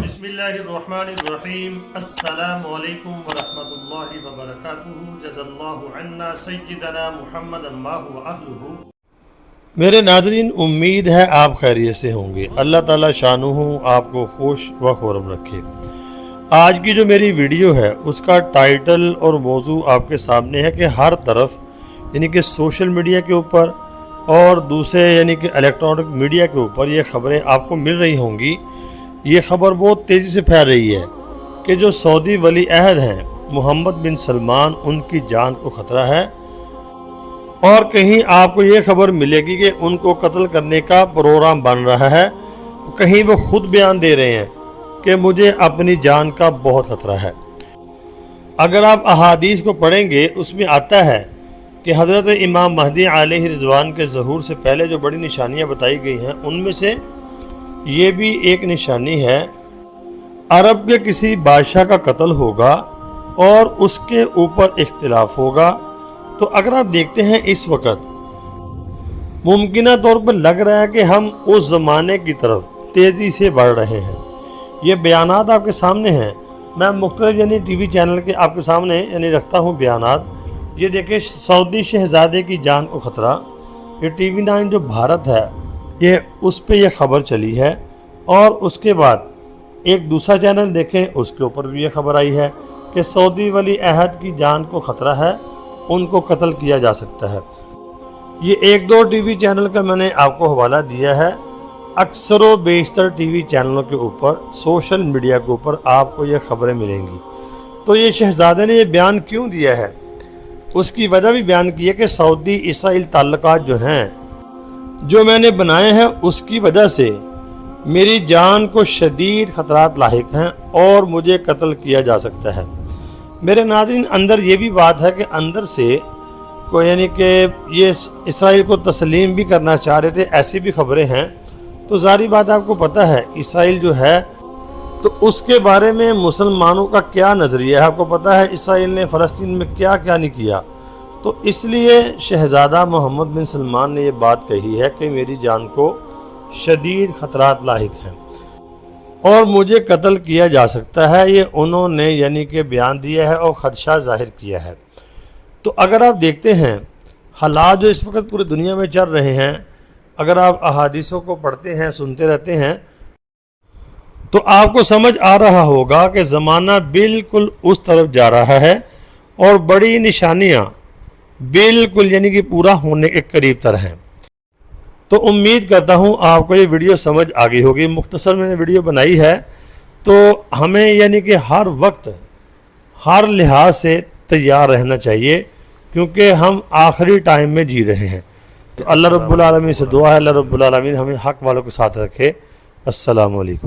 बिस्मिल्लाहिर्रहमानिर्रहीम। अस्सलामु अलैकुम वरहमतुल्लाहि वबरकातुहू। जज़ल्लाहु अन्ना सय्यिदना मुहम्मदन मा हुवा अहलुहू। मेरे नाज़रीन, उम्मीद है आप खैरियत से होंगे। अल्लाह ताला शानुहू आपको खुश व खुर्रम रखे। आज की जो मेरी वीडियो है उसका टाइटल और मौजू आपके सामने है कि हर तरफ यानी कि सोशल मीडिया के ऊपर और दूसरे यानी कि इलेक्ट्रॉनिक मीडिया के ऊपर ये खबरें आपको मिल रही होंगी। ये खबर बहुत तेज़ी से फैल रही है कि जो सऊदी वली अहद हैं मोहम्मद बिन सलमान, उनकी जान को ख़तरा है। और कहीं आपको ये खबर मिलेगी कि उनको कत्ल करने का प्रोग्राम बन रहा है, कहीं वो खुद बयान दे रहे हैं कि मुझे अपनी जान का बहुत ख़तरा है। अगर आप अहादीस को पढ़ेंगे उसमें आता है कि हज़रत इमाम महदी अलैहि रिज़वान के ज़हूर से पहले जो बड़ी निशानियाँ बताई गई हैं उनमें से ये भी एक निशानी है, अरब के किसी बादशाह का कत्ल होगा और उसके ऊपर इख्तिलाफ होगा। तो अगर आप देखते हैं इस वक्त मुमकिना तौर पर लग रहा है कि हम उस ज़माने की तरफ तेज़ी से बढ़ रहे हैं। ये बयानात आपके सामने हैं। मैं मुख्तलिफ यानी टीवी चैनल के आपके सामने यानी रखता हूँ बयानात। ये देखिए, सऊदी शहजादे की जान को ख़तरा। ये टीवी 9 जो भारत है ये उस पे ये खबर चली है। और उसके बाद एक दूसरा चैनल देखें, उसके ऊपर भी ये खबर आई है कि सऊदी वली अहद की जान को ख़तरा है, उनको कत्ल किया जा सकता है। ये एक दो टीवी चैनल का मैंने आपको हवाला दिया है। अक्सर व बेशतर टीवी चैनलों के ऊपर, सोशल मीडिया के ऊपर आपको ये खबरें मिलेंगी। तो ये शहजादे ने ये बयान क्यों दिया है, उसकी वजह भी बयान की है कि सऊदी इसराइल ताल्लुकात जो हैं, जो मैंने बनाए हैं, उसकी वजह से मेरी जान को शदीद ख़तरात लाहिक हैं और मुझे कत्ल किया जा सकता है। मेरे नाज़रीन, अंदर ये भी बात है कि अंदर से कोई यानी कि ये इसराइल को तस्लीम भी करना चाह रहे थे, ऐसी भी खबरें हैं। तो ज़ाहिर बात आपको पता है इसराइल जो है तो उसके बारे में मुसलमानों का क्या नज़रिया है, आपको पता है इसराइल ने फ़लस्तीन में क्या क्या नहीं किया। तो इसलिए शहज़ादा मोहम्मद बिन सलमान ने ये बात कही है कि मेरी जान को शदीद ख़तरात लाहिक हैं और मुझे कत्ल किया जा सकता है। ये उन्होंने यानी कि बयान दिया है और ख़दशा ज़ाहिर किया है। तो अगर आप देखते हैं हालात जो इस वक्त पूरी दुनिया में चल रहे हैं, अगर आप अहादीसों को पढ़ते हैं, सुनते रहते हैं, तो आपको समझ आ रहा होगा कि ज़माना बिल्कुल उस तरफ जा रहा है और बड़ी निशानियाँ बिल्कुल यानी कि पूरा होने के करीब तर हैं। तो उम्मीद करता हूँ आपको ये वीडियो समझ आ गई होगी। मुख्तसर मैंने वीडियो बनाई है, तो हमें यानी कि हर वक्त हर लिहाज से तैयार रहना चाहिए क्योंकि हम आखिरी टाइम में जी रहे हैं। तो अल्लाह रब्बुल आलमीन से दुआ है, अल्लाह रब्बुल आलमीन हमें हक़ वालों के साथ रखे। अस्सलामु अलैकुम।